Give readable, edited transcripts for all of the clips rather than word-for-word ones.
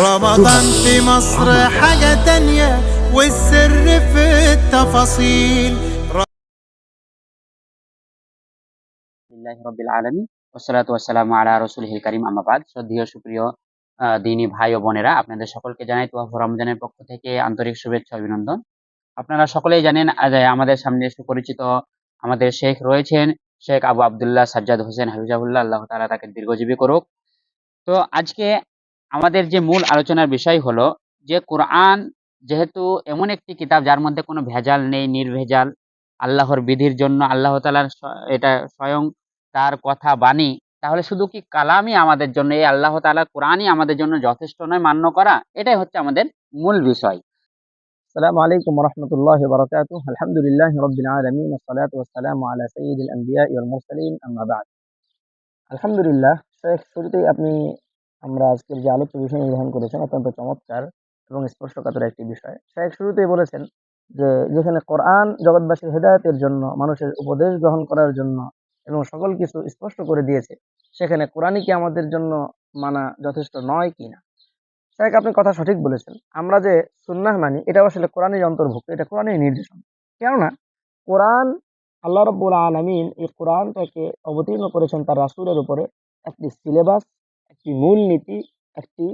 رمضان في مصر حاجة تانية والسر في التفاصيل. আলহামদুলিল্লাহি রাব্বিল আলামিন ওয়াসসালাতু ওয়াসসালামু আলা রাসূলিহিল কারীম আম্মা বাদ। শ্রদ্ধেয় সুপ্রিয় দিনী ভাই ও বোনেরা, আপনাদের সকলকে জানাই তোয়াফা রমজানের পক্ষ থেকে আন্তরিক শুভেচ্ছা ও অভিনন্দন। আপনারা সকলেই জানেন যে আমাদের সামনে সুপরিচিত আমাদের শেখ রয়েছেন, শেখ আবু আব্দুল্লাহ সাজ্জাদ হোসেন হাফিজাহুল্লাহ, আল্লাহ তাআলা তাকে দীর্ঘজীবী করুক। তো আজকে আমাদের যে মূল আলোচনার বিষয় হলো যে কোরআন যেহেতু এমন একটি কিতাব যার মধ্যে কোনো ভেজাল নেই, নির্ভেজাল, আল্লাহর বিধির জন্য আল্লাহ তাআলার এটা স্বয়ং তার কথা বাণী, তাহলে শুধু কি কালামই আমাদের জন্য, এই আল্লাহ তাআলার কোরআনই আমাদের জন্য যথেষ্ট নয় মান্য করা? এটাই হচ্ছে আমাদের মূল বিষয়। السلام عليكم ورحمة الله وبركاته. الحمد لله رب العالمين والصلاة والسلام على سيد الأنبياء والمرسلين أما بعد. আলহামদুলিল্লাহ, শেখ, শুরুতেই আপনি আমরা আজকের যে আলোচ্য বিষয় নির্ধারণ করেছেন অত্যন্ত চমৎকার এবং স্পর্শকাতর একটি বিষয়। শেখ শুরুতেই বলেছেন যে যেখানে কোরআন জগৎবাসীর হেদায়েতের জন্য, মানুষের উপদেশ গ্রহণ করার জন্য এবং সকল কিছু স্পষ্ট করে দিয়েছে, সেখানে কোরআনই কি আমাদের জন্য মানা যথেষ্ট নয় কিনা? শেখ, আপনি কথা সঠিক বলেছেন। আমরা যে সুন্নাহ মানি, এটা আসলে কোরআনের অন্তর্ভুক্ত, এটা কোরআনের নির্দেশনা। কেননা কোরআন, আল্লাহ রাব্বুল আলামিন এই কোরআনটাকে অবতীর্ণ করেছেন তার রাসূলের উপরে একটি সিলেবাস, একটি মূলনীতি, একটি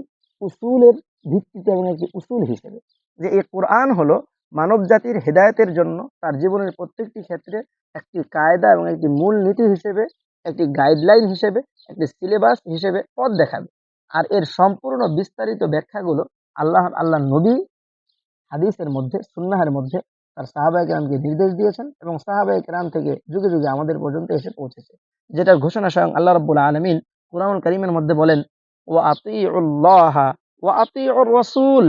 উসুলের ভিত্তিতে এবং একটি উসুল হিসেবে। যে এই কোরআন হলো মানব জাতির হেদায়েতের জন্য তার জীবনের প্রত্যেকটি ক্ষেত্রে একটি কায়দা এবং একটি মূলনীতি হিসেবে, একটি গাইডলাইন হিসেবে, একটি সিলেবাস হিসেবে পথ দেখাবে। আর এর সম্পূর্ণ বিস্তারিত ব্যাখ্যাগুলো আল্লাহ নবী হাদিসের মধ্যে, সুন্নাহের মধ্যে তার সাহাবায়ে কেরামকে নির্দেশ দিয়েছেন এবং সাহাবায়ে কেরাম থেকে যুগে যুগে আমাদের পর্যন্ত এসে পৌঁছেছে। যেটার ঘোষণা স্বয়ং আল্লাহ রাব্বুল আলামিন কুরআনুল কারীমের মধ্যে বলেন, ওয়া আতিউল্লাহা ওয়া আতিউর রাসূল,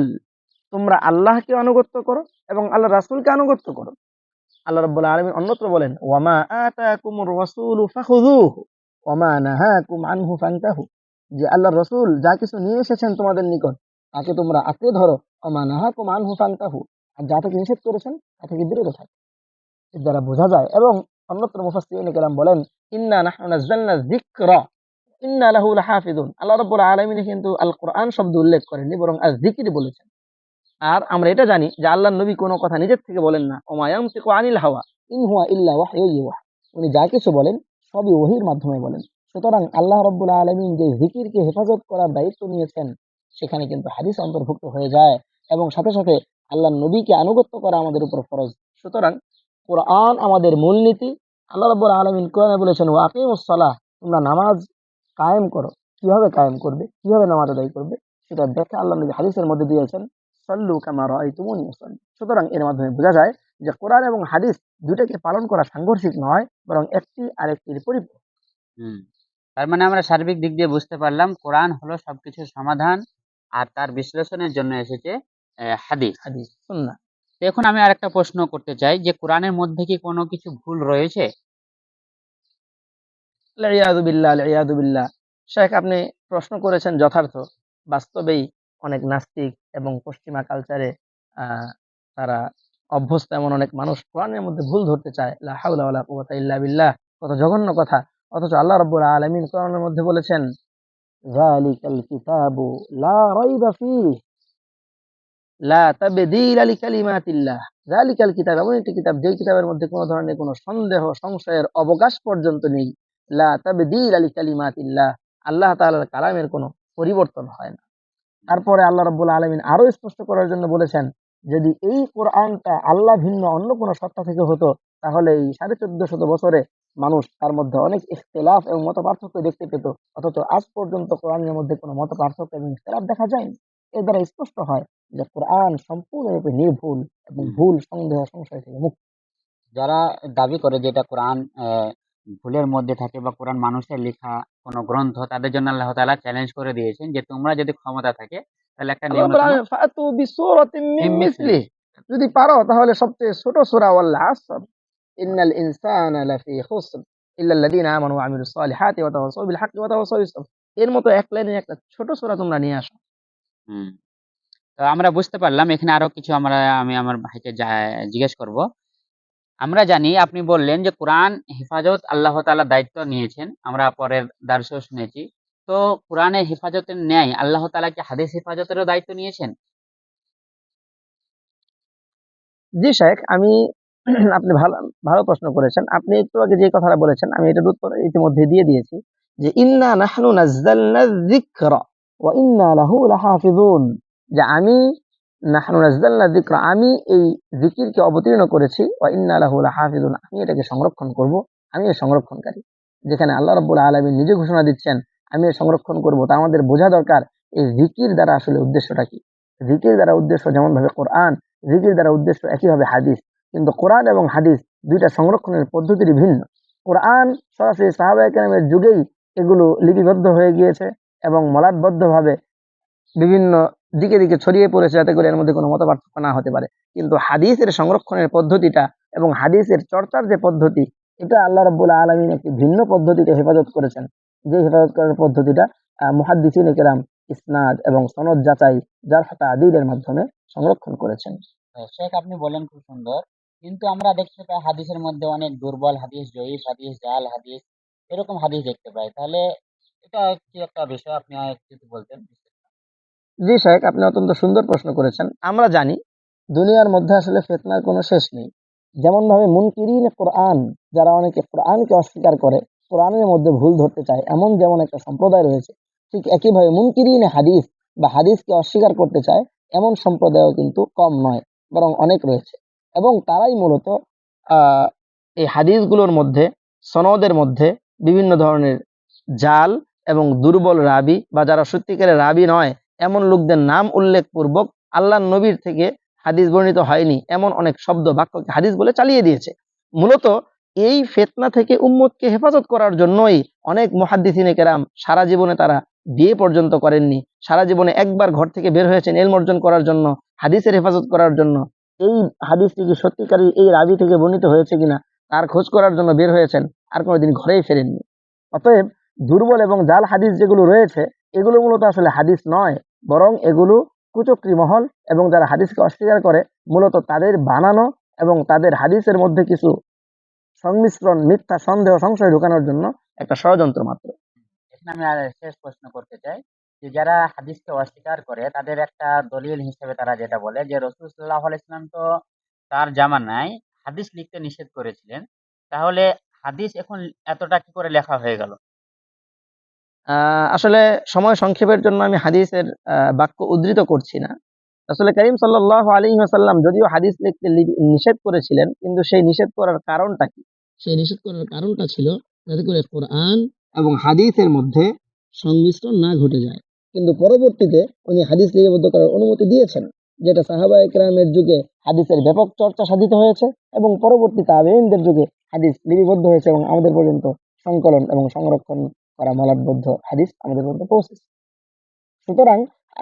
তোমরা আল্লাহকে আনুগত্য করো এবং আল্লাহর রাসূলকে আনুগত্য করো। আল্লাহ রাব্বুল আলামিন অন্যত্র বলেন, ওয়া মা আতাকুমুর রাসূলু ফাখুযুহু ওয়া মা নাহাকুম আনহু ফান্তাহু, যে আল্লাহর রাসূল যা কিছু নিয়ে এসেছেন তোমাদের নিকট তাকে তোমরা আঁকড়ে ধরো, ওয়া মা নাহাকুম আনহু ফান্তাহু, আর যা থেকে নিষেধ করেছেন তা থেকে বিরত থাকো। এর দ্বারা বোঝা যায়, এবং অন্যত্র মুফাসসিরিনে কেরাম বলেন, ইন্না নাহনু নাযালনা যিকরা ইন্না লাহু লাহাফিজুন, আল্লাহ রাব্বুল আলামিন কিন্তু আল কোরআন শব্দ উল্লেখ করেননি, বরং যিকির বলেছেন। আর আমরা এটা জানি যে আল্লাহর নবী কোনো কথা নিজের থেকে বলেন না, ওমা ইয়ানতিকু আনিল হাওয়া ইন হুয়া ইল্লা ওয়াহয়ুন ইউহা, উনি যা কিছু বলেন সবই ওহীর মাধ্যমে বলেন। সুতরাং আল্লাহ রাব্বুল আলামিন যে জিকিরকে হেফাজত করার দায়িত্ব নিয়েছেন, সেখানে কিন্তু হাদিস অন্তর্ভুক্ত হয়ে যায় এবং সাথে সাথে আল্লাহর নবীকে আনুগত্য করা আমাদের উপর ফরজ। সুতরাং কোরআন আমাদের মূলনীতি। আল্লাহ রাব্বুল আলামিন কোরআনে বলেছেন, ওয়া আকিমুস সালাহ, তোমরা নামাজ কায়েম করো। কিভাবে কায়েম করবে, কিভাবে নামাজ আদায় করবে, সেটা ব্যাখ্যা আল্লাহ নবী হাদিসের মধ্যে দিয়েছেন, সাল্লু কামা রাআইতুমুনি উসাল্লি। সুতরাং এর মাধ্যমে বোঝা যায় যে কোরআন এবং হাদিস দুটাকে পালন করা সাংঘর্ষিক নয়, বরং একটি আরেকটির পরিপূরক। হুম। তার মানে আমরা সার্বিক দিক দিয়ে বুঝতে পারলাম কোরআন হলো সবকিছুর সমাধান, আর তার বিশ্লেষণের জন্য এসেছে হাদিস। হাদিস, সুন্নাহ। তো এখন আমি আরেকটা প্রশ্ন করতে চাই যে কোরআনের মধ্যে কি কোনো কিছু ভুল রয়েছে? আল-ইয়াযু বিল্লাহ, আল-ইয়াযু বিল্লাহ। শেখ, আপনি প্রশ্ন করেছেন যথার্থ। বাস্তবেই অনেক নাস্তিক এবং পশ্চিমা কালচারে তারা অভ্যস্ত এমন অনেক মানুষ কোরআনের মধ্যে ভুল ধরতে চায়। লা হাওলা ওয়ালা কুওয়াতা ইল্লা বিল্লাহ, কত জঘন্য কথা! অথচ আল্লাহ রাব্বুল আলামিন কোরআনের মধ্যে বলেছেন, যালিকাল কিতাবু লা রাইবা ফীহ লা তাবদীলা লিকালিমাতিল্লাহ। যালিকাল কিতাব, এমন একটি কিতাব যেই কিতাবের মধ্যে কোনো ধরনের কোনো সন্দেহ সংশয়ের অবকাশ পর্যন্ত নেই। লা তাবদীলা লিকালিমাতিল্লাহ, আল্লাহ তাআলার কালামের কোনো পরিবর্তন হয় না। তারপরে আল্লাহ রাব্বুল আলামিন আরো স্পষ্ট করার জন্য বলেছেন, যদি এই কোরআনটা আল্লাহ ভিন্ন অন্য কোনো সত্তা থেকে হতো, তাহলে এই 1450 বছরে মানুষ তার মধ্যে অনেক ইখতিলাফ এবং মতপার্থক্য দেখতে পেত। অথচ আজ পর্যন্ত কোরআনের মধ্যে কোনো মতপার্থক্য এবং ইখতিলাফ দেখা যায়নি। এর দ্বারা স্পষ্ট হয় যে কোরআন সম্পূর্ণরূপে নির্ভুল এবং হুম। ভুল, সন্দেহ, সংশয় থেকে মুক্ত। যারা দাবি করে যে এটা কোরআন ভুলের মধ্যে থাকে বা কোরআন মানুষের লেখা কোনো গ্রন্থ, তাদের জন্য আল্লাহ তাআলা চ্যালেঞ্জ করে দিয়েছেন যে তোমরা যদি ক্ষমতা থাকে তাহলে একটা আল্লাহ রাব্বুল ন্যূনতম আলামিন, ফাতু বিসূরাতিন মিন মিম মিসলি। মিসলিহি, যদি পারো তাহলে সবচেয়ে ছোট সূরা ওয়াল আসর ইন্নাল ইনসানা লাফি খুসর ইল্লা আল্লাযীনা আমানু ওয়া আমিলুস সালিহাতি ওয়া তাওয়াসাউ বিল হাক্কি ওয়া তাওয়াসাউ বিস সাবর। এর মতো এক লাইনের একটা ছোট সূরা তোমরা নিয়ে আসো। হুম। তো আমরা বুঝতে পারলাম, এখানে আরো কিছু আমি আমার ভাইকে জিজ্ঞেস করব। আমরা জানি আপনি বললেন যে কোরআন হেফাজত আল্লাহ তাআলা দায়িত্ব নিয়েছেন। আমরা পরের দার্সেও শুনেছি তো কোরআনের হেফাজতের ন্যায় আল্লাহ তাআলা কি হাদিস হেফাজতেরও দায়িত্ব নিয়েছেন? জি শেখ, আমি আপনি ভালো ভালো প্রশ্ন করেছেন। আপনি একটু আগে যে কথাটা বলেছেন আমি এটার উত্তর ইতিমধ্যে দিয়ে দিয়েছি যে ইন্না নাহনু নাযালনা যিকরা ওয়া ইন্না লাহু লাহাফিজুন, যে আমি নাহনু নাযালনা যিকরা, আমি এই জিকিরকে অবতীর্ণ করেছি, ওয়া ইন্না লাহু লাহাফিজুন, আমি এটাকে সংরক্ষণ করব, আমি এর সংরক্ষণকারী। যেখানে আল্লাহ রাব্বুল আলামিন নিজে ঘোষণা দিচ্ছেন আমি এর সংরক্ষণ করব, তা আমাদের বোঝা দরকার এই জিকির দ্বারা আসলে উদ্দেশ্যটা কি। জিকির দ্বারা উদ্দেশ্য যেমন ভাবে কোরআন, জিকির দ্বারা উদ্দেশ্য একইভাবে হাদিস, কিন্তু কোরআন এবং হাদিস দুইটা সংরক্ষণের পদ্ধতিটি ভিন্ন। কোরআন সরাসরি সাহাবায়ে কেরামের যুগেই এগুলো লিপিবদ্ধ হয়ে গিয়েছে এবং মলাটবদ্ধভাবে বিভিন্ন দিকে দিকে ছড়িয়ে পড়েছে, যাতে করে এর মধ্যে কোনো মতপার্থক্য না হতে পারে। কিন্তু হাদিসের সংরক্ষণের পদ্ধতিটা এবং হাদিসের চর্চার যে পদ্ধতি, এটা আল্লাহ রাব্বুল আলামিন একটি ভিন্ন পদ্ধতিতে হেফাজত করেছেন। যে হেফাজত করার পদ্ধতিটা মুহাদ্দিসিনে কেরাম ইসনাদ এবং সনদ যাচাই, জারহ তা'দীলের মাধ্যমে সংরক্ষণ করেছেন। শেখ, আপনি বললেন খুব সুন্দর, কিন্তু আমরা দেখতে পাই হাদিসের মধ্যে অনেক দুর্বল হাদিস, জয়ীফ হাদিস, জাল হাদিস, এরকম হাদিস দেখতে পাই। তাহলে এটা কি একটা বিষয়, আপনি একটু যদি বলতেন। জি শেখ, আপনি অত্যন্ত সুন্দর প্রশ্ন করেছেন। আমরা জানি দুনিয়ার মধ্যে আসলে ফিতনার কোনো শেষ নেই। যেমন ভাবে মুনকিরিন কোরআন, যারা অনেকে কোরআনকে অস্বীকার করে, কোরআনের মধ্যে ভুল ধরতে চায়, এমন যেমন একটা সম্প্রদায় রয়েছে, ঠিক একইভাবে মুনকিরিন হাদিস বা হাদিসকে অস্বীকার করতে চায় এমন সম্প্রদায়ও কিন্তু কম নয়, বরং অনেক রয়েছে। এবং তারাই মূলত আহ এই হাদিসগুলোর মধ্যে, সনদের মধ্যে বিভিন্ন ধরনের জাল এবং দুর্বল রাবি বা যারা সত্যিকারের রাবি নয় এমন লোকদের নাম উল্লেখ পূর্বক আল্লাহর নবীর থেকে হাদিস বর্ণিত হয়নি এমন অনেক শব্দ বাক্যকে হাদিস বলে চালিয়ে দিয়েছে। মূলত এই ফিতনা থেকে উম্মতকে হেফাজত করার জন্যই অনেক মুহাদ্দিসিনে কেরাম সারা জীবনে তারা বিয়ে পর্যন্ত করেননি, সারা জীবনে একবার ঘর থেকে বের হয়েছেন ইলম অর্জন করার জন্য, হাদিসের হেফাজত করার জন্য। এই হাদিসটি কি সত্যিকারী এই রাবি থেকে বর্ণিত হয়েছে কিনা তার খোঁজ করার জন্য বের হয়েছেন, আর কোনোদিন ঘরেই ফেরেননি। অতএব দুর্বল এবং জাল হাদিস যেগুলো রয়েছে এগুলো মূলত আসলে হাদিস নয়, বরং এগুলো কুচক্রী মহল এবং যারা হাদিসকে অস্বীকার করে মূলত তাদের বানানো এবং তাদের হাদিসের মধ্যে কিছু সংমিশ্রণ, মিথ্যা, সন্দেহ, সংশয় ঢোকানোর জন্য একটা ষড়যন্ত্র মাত্র। এখানে আমি আর শেষ প্রশ্ন করতে চাই যে যারা হাদিসকে অস্বীকার করে তাদের একটা দলিল হিসেবে তারা যেটা বলে যে রাসূল সাল্লাল্লাহু আলাইহি ওয়াসাল্লাম তো তার জামানায় হাদিস লিখতে নিষেধ করেছিলেন। তাহলে হাদিস এখন এতটা কি করে লেখা হয়ে গেল? আসলে সময় সংক্ষেপের জন্য আমি হাদিসের বাক্য উদ্ধৃত করছি না। রাসূল করিম সাল্লাল্লাহু আলাইহি ওয়াসাল্লাম যদিও হাদিস লিখতে নিষেধ করেছিলেন, কিন্তু সেই নিষেধ করার কারণটা কি? সেই নিষেধ করার কারণটা ছিল যাতে করে কোরআন এবং হাদিসের মধ্যে সংমিশ্রণ না ঘটে যায়। কিন্তু পরবর্তীতে উনি হাদিস লিপিবদ্ধ করার অনুমতি দিয়েছেন, যেটা সাহাবায়ে কেরামের যুগে হাদিসের ব্যাপক চর্চা সাধিত হয়েছে এবং পরবর্তী তাবেঈনদের যুগে হাদিস লিপিবদ্ধ হয়েছে এবং আমাদের পর্যন্ত সংকলন এবং সংরক্ষণ করা মলাটবদ্ধ হাদিস আমাদের পর্যন্ত পৌঁছেছে। সুতরাং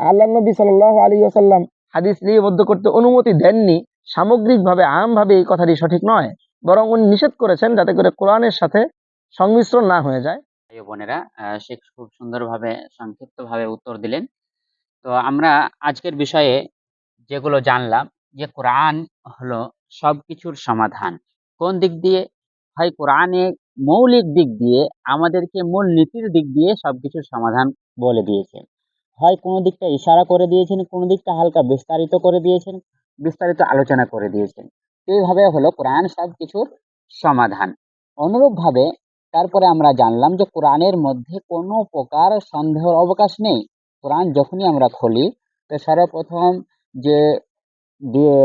আল্লাহর নবী সাল্লাল্লাহু আলাইহি ওয়াসাল্লাম হাদিস লিপিবদ্ধ করতে অনুমতি দেননি সামগ্রিকভাবে, আমভাবে এই কথাটি সঠিক নয়, বরং উনি নিষেধ করেছেন যাতে করে কোরআনের সাথে সংমিশ্রণ না হয়ে যায়। ভাই ও বোনেরা, শেখ খুব সুন্দরভাবে সংক্ষিপ্তভাবে উত্তর দিলেন। তো আমরা আজকের বিষয়ে যেগুলো জানলাম যে কোরআন হলো সবকিছুর সমাধান। কোন দিক দিয়ে? হয় কোরআনে মৌলিক দিক দিয়ে আমাদেরকে মূল নীতির দিক দিয়ে সবকিছুর সমাধান বলে দিয়েছেন। হয় কোনো দিকটা ইশারা করে দিয়েছেন, কোনো দিকটা হালকা বিস্তারিত করে দিয়েছেন, বিস্তারিত আলোচনা করে দিয়েছেন। এইভাবে হলো কোরআন সবকিছুর সমাধান। অনুরূপভাবে তারপরে আমরা জানলাম যে কোরআনের মধ্যে কোনো প্রকার সন্দেহের অবকাশ নেই। কোরআন যখনই আমরা খুলি তো সর্বপ্রথম যে দিয়ে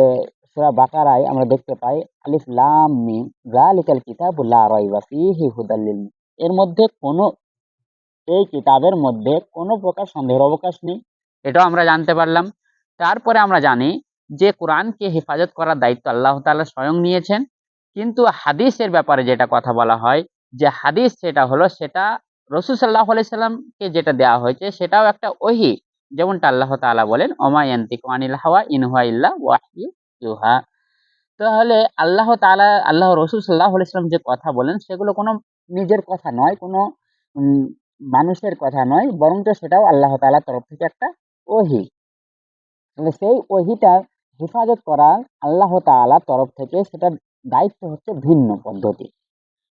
সূরা বাকারায় আমরা দেখতে পাই আলিফ লাম মিম যালিকাল কিতাবু লা রাইবা ফীহি হুদাল লিল মুত্তাকিন। এর মধ্যে কোনো, এই কিতাবের মধ্যে কোনো প্রকার সন্দেহের অবকাশ নেই। এটাও আমরা জানতে পারলাম। তারপরে আমরা জানি যে কোরআনকে হেফাজত করার দায়িত্ব আল্লাহ তাআলা স্বয়ং নিয়েছেন। কিন্তু হাদিসের ব্যাপারে যেটা কথা বলা হয় যে হাদিস সেটা হলো সেটা রাসূল সাল্লাল্লাহু আলাইহি সাল্লামকে যেটা দেওয়া হয়েছে সেটাও একটা ওহী। যেমনটা আল্লাহ তাআলা বলেন ওমা ইয়ানতিকু আনিল হাওয়া ইন হুয়া ইল্লা ওয়াহয়ু ইউহা। তাহলে আল্লাহ তাআলা, আল্লাহ রাসূল সাল্লাল্লাহু আলাইহি সাল্লাম যে কথা বলেন সেগুলো কোনো নিজের কথা নয়, কোনো উম মানুষের কথা নয়, বরঞ্চ সেটাও আল্লাহ তাআলার তরফ থেকে একটা ওহী। তাহলে সেই ওহীটা হেফাজত করা আল্লাহ তাআলার তরফ থেকে, সেটার দায়িত্ব হচ্ছে ভিন্ন পদ্ধতি।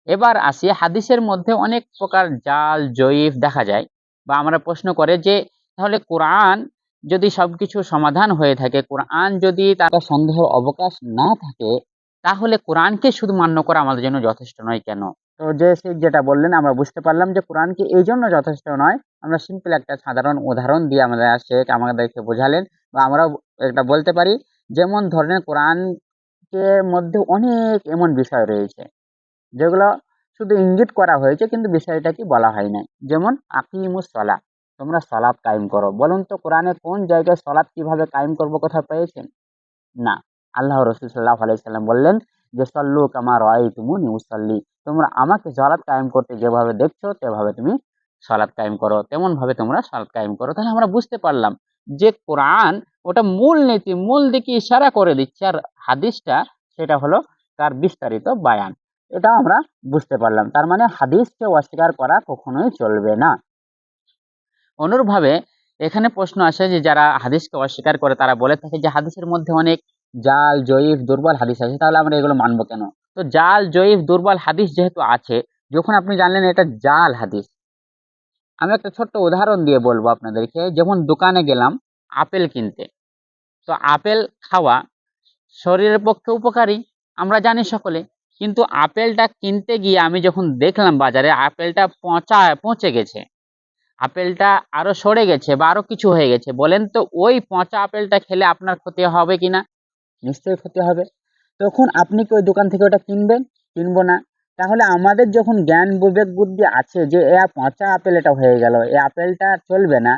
এবার আসি হাদিসের মধ্যে অনেক প্রকার জাল জয়ীফ দেখা যায়। বা আমরা প্রশ্ন করে যে তাহলে কোরআন যদি সবকিছু সমাধান হয়ে থাকে, কোরআন যদি তার সন্দেহের অবকাশ না থাকে, তাহলে কোরআনকে শুধু মান্য করা আমাদের জন্য যথেষ্ট নয় কেন? তো যে শেখ যেটা বললেন আমরা বুঝতে পারলাম যে কোরআনকে এই জন্য যথেষ্ট নয়। আমরা সিম্পল একটা সাধারণ উদাহরণ দিয়ে আমাদের শেখ আমাদেরকে বোঝালেন, বা আমরাও এটা বলতে পারি। যেমন ধরেন কোরআনকে মধ্যে অনেক এমন বিষয় রয়েছে যেগুলো শুধু ইঙ্গিত করা হয়েছে কিন্তু বিষয়টা কি বলা হয় নাই। যেমন আকিমুস সালাহ, তোমরা সালাত কায়েম করো। বলুন তো কোরআনে কোন জায়গায় সালাত কিভাবে কায়েম করবো কোথাও পেয়েছেন? না। আল্লাহ রসুল সাল্লাল্লাহু আলাইহি সাল্লাম বললেন যে সল্লু কামা রাআইতুমুনি উসাল্লি, তোমরা আমাকে সালাত কায়েম করতে যেভাবে দেখছো সেভাবে তুমি সালাত কায়েম করো, তেমন ভাবে তোমরা সালাত কায়েম করো। তাহলে আমরা বুঝতে পারলাম যে কোরআন ওটা মূল নীতি, মূল দিকে ইশারা করে দিচ্ছে, আর হাদিসটা সেটা হলো তার বিস্তারিত বায়ান। এটাও আমরা বুঝতে পারলাম। তার মানে হাদিসকে অস্বীকার করা কখনোই চলবে না। অনুরূপভাবে এখানে প্রশ্ন আসে যে যারা হাদিসকে অস্বীকার করে তারা বলে থাকে যে হাদিসের মধ্যে অনেক জাল, জয়ীফ, দুর্বল হাদিস আছে, তাহলে আমরা এগুলো মানবো কেন? তো জাল, জয়ীফ, দুর্বল হাদিস যেহেতু আছে, যখন আপনি জানলেন এটা জাল হাদিস, আমি একটা ছোট্ট উদাহরণ দিয়ে বলবো আপনাদেরকে। যেমন দোকানে গেলাম আপেল কিনতে, তো আপেল খাওয়া শরীরের পক্ষে উপকারী, আমরা জানি সকলে। কিন্তু আপেলটা কিনতে গিয়ে আমি যখন দেখলাম বাজারে আপেলটা পচে গেছে, আপেলটা আরো সড়ে গেছে বা আরো কিছু হয়ে গেছে, বলেন তো ওই পচা আপেলটা খেলে আপনার ক্ষতি হবে কিনা? নিশ্চয়ই ক্ষতি হবে। তখন আপনি কি ওই দোকান থেকে ওটা কিনবেন? কিনবো না। তাহলে আমাদের যখন জ্ঞান বিবেক বুদ্ধি আছে যে এ পচা আপেল এটা হয়ে গেল, এই আপেলটা চলবে না,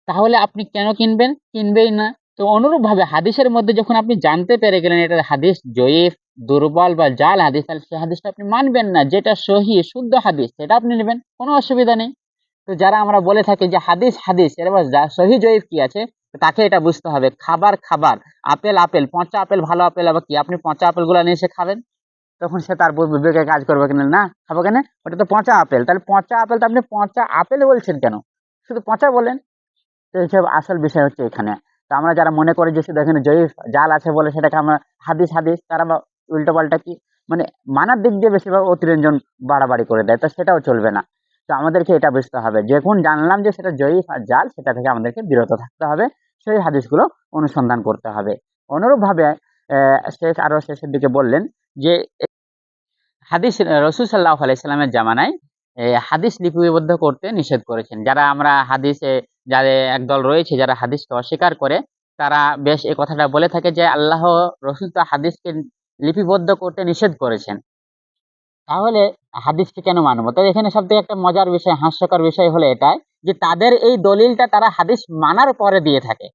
তাহলে আপনি কেন কিনবেন? কিনবেই না। তো অনুরূপভাবে হাদিসের মধ্যে যখন আপনি জানতে পেরে গেলেন এটা হাদিস জয়ীফ, দুর্বল বা জাল হাদিস, তাহলে সেই হাদিসটা আপনি মানবেন না। যেটা সহিহ শুদ্ধ হাদিস সেটা আপনি নেবেন, কোনো অসুবিধা নেই। তো যারা আমরা বলে থাকি যে হাদিস হাদিস, এর আবার সহিহ জয়ীফ কি আছে তাকে এটা বুঝতে হবে। খাবার খাবার, আপেল আপেল, পচা আপেল ভালো আপেল আবার কি? আপনি পচা আপেলগুলো নিয়ে এসে খাবেন, তখন সে তার বিবেকে কাজ করবে কিনা, না খাবো কেন, ওটা তো পচা আপেল। তাহলে পচা আপেল তো আপনি পচা আপেল বলছেন কেন? শুধু পচা বলেন। তো এইসব আসল বিষয় হচ্ছে এখানে। তো আমরা যারা মনে করি যে শুধু এখানে জয়ীফ জাল আছে বলে সেটাকে আমরা হাদিস হাদিস, তারা বা উল্টো পাল্টা কি মানে মানার দিক দিয়ে বেশিরভাগ অতিরঞ্জন বাড়াবাড়ি করে দেয়, তো সেটাও চলবে না। তো আমাদেরকে এটা বুঝতে হবে, যখন জানলাম যে সেটা জয়ীফ আর জাল, সেটা থেকে আমাদেরকে বিরত থাকতে হবে, সেই হাদিসগুলো অনুসন্ধান করতে হবে। অনুরূপভাবে শেখ আরো শেষের দিকে বললেন যে হাদিস রসুল সাল্লাহ আলাইসাল্লামের জামানায় হাদিস লিপিবদ্ধ করতে নিষেধ করেছেন। যারা আমরা হাদিসে যাদের একদল রয়েছে যারা হাদিসকে অস্বীকার করে, তারা বেশ এই কথাটা বলে থাকে যে আল্লাহ রসুল তো হাদিসকে লিপিবদ্ধ করতে নিষেধ করেছেন, তাহলে হাদিসকে কেন মানবো? তো এখানে সব থেকে একটা মজার বিষয়, হাস্যকর বিষয় হলো এটাই যে তাদের এই দলিলটা তারা হাদিস মানার পরে দিয়ে থাকে।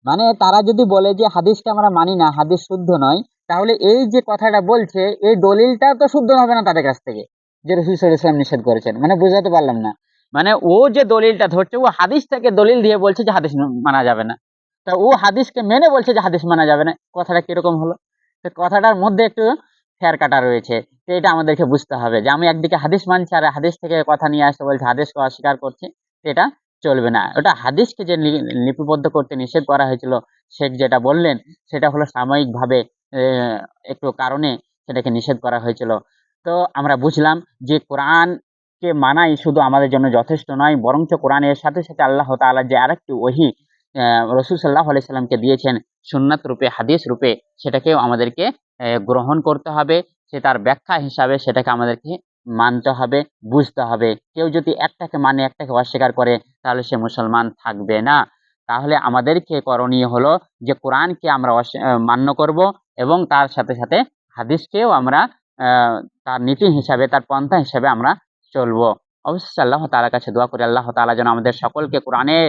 মানে তারা যদি বলে যে হাদিসকে আমরা মানি না, হাদিস শুদ্ধ নয়, তাহলে এই যে কথাটা বলছে এই দলিলটা তো শুদ্ধ হবে না তাদের কাছ থেকে, যে রাসূল সাল্লাল্লাহু আলাইহি ওয়াসাল্লাম নিষেধ করেছেন। মানে বুঝাতে পারলাম না। মানে ও যে দলিলটা ধরছে ও হাদিস থেকে দলিল দিয়ে বলছে যে হাদিস মানা যাবে না। তা ও হাদিসকে মেনে বলছে যে হাদিস মানা যাবে না। কথাটা কিরকম হলো? তো কথাটার মধ্যে একটু ফের কাটা রয়েছে। তো এটা আমাদেরকে বুঝতে হবে যে আমি একদিকে হাদিস মানছি আর হাদিস থেকে কথা নিয়ে আসতে বলছি, হাদিসকে অস্বীকার করছি, এটা চলবে না। ওটা হাদিসকে যে লিপিবদ্ধ করতে নিষেধ করা হয়েছিল, শেখ যেটা বললেন সেটা হলো সাময়িকভাবে একটু কারণে সেটাকে নিষেধ করা হয়েছিল। তো আমরা বুঝলাম যে কোরআনকে মানাই শুধু আমাদের জন্য যথেষ্ট নয়, বরঞ্চ কোরআনের সাথে সাথে আল্লাহ তাআলা যে আরেকটি ওহী রাসূল সাল্লাল্লাহু আলাইহি সাল্লামকে দিয়েছেন সুন্নাত রূপে, হাদিস রূপে, সেটাকেও আমাদেরকে গ্রহণ করতে হবে। সে তার ব্যাখ্যা হিসাবে সেটাকে আমাদেরকে মানতে হবে, বুঝতে হবে। কেউ যদি একটাকে মানে একটাকে অস্বীকার করে তাহলে সে মুসলমান থাকবে না। তাহলে আমাদেরকে করণীয় হলো যে কোরআনকে আমরা মান্য করব এবং তার সাথে সাথে হাদিসকেও আমরা তার নীতি হিসাবে, তার পন্থা হিসাবে আমরা চলবো। অবশ্যই আল্লাহ তাআলার কাছে দোয়া করি আল্লাহ তাআলা যেন আমাদের সকলকে কোরআনের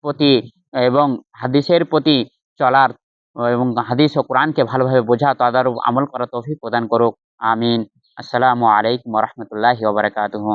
প্রতি এবং হাদিসের প্রতি চলার এবং হাদিস ও কোরআনকে ভালোভাবে বোঝা, তাদারুক আমল করার তৌফিক প্রদান করুক। আমিন। আসসালামু আলাইকুম ওয়া রাহমাতুল্লাহি ওয়া বারাকাতুহু।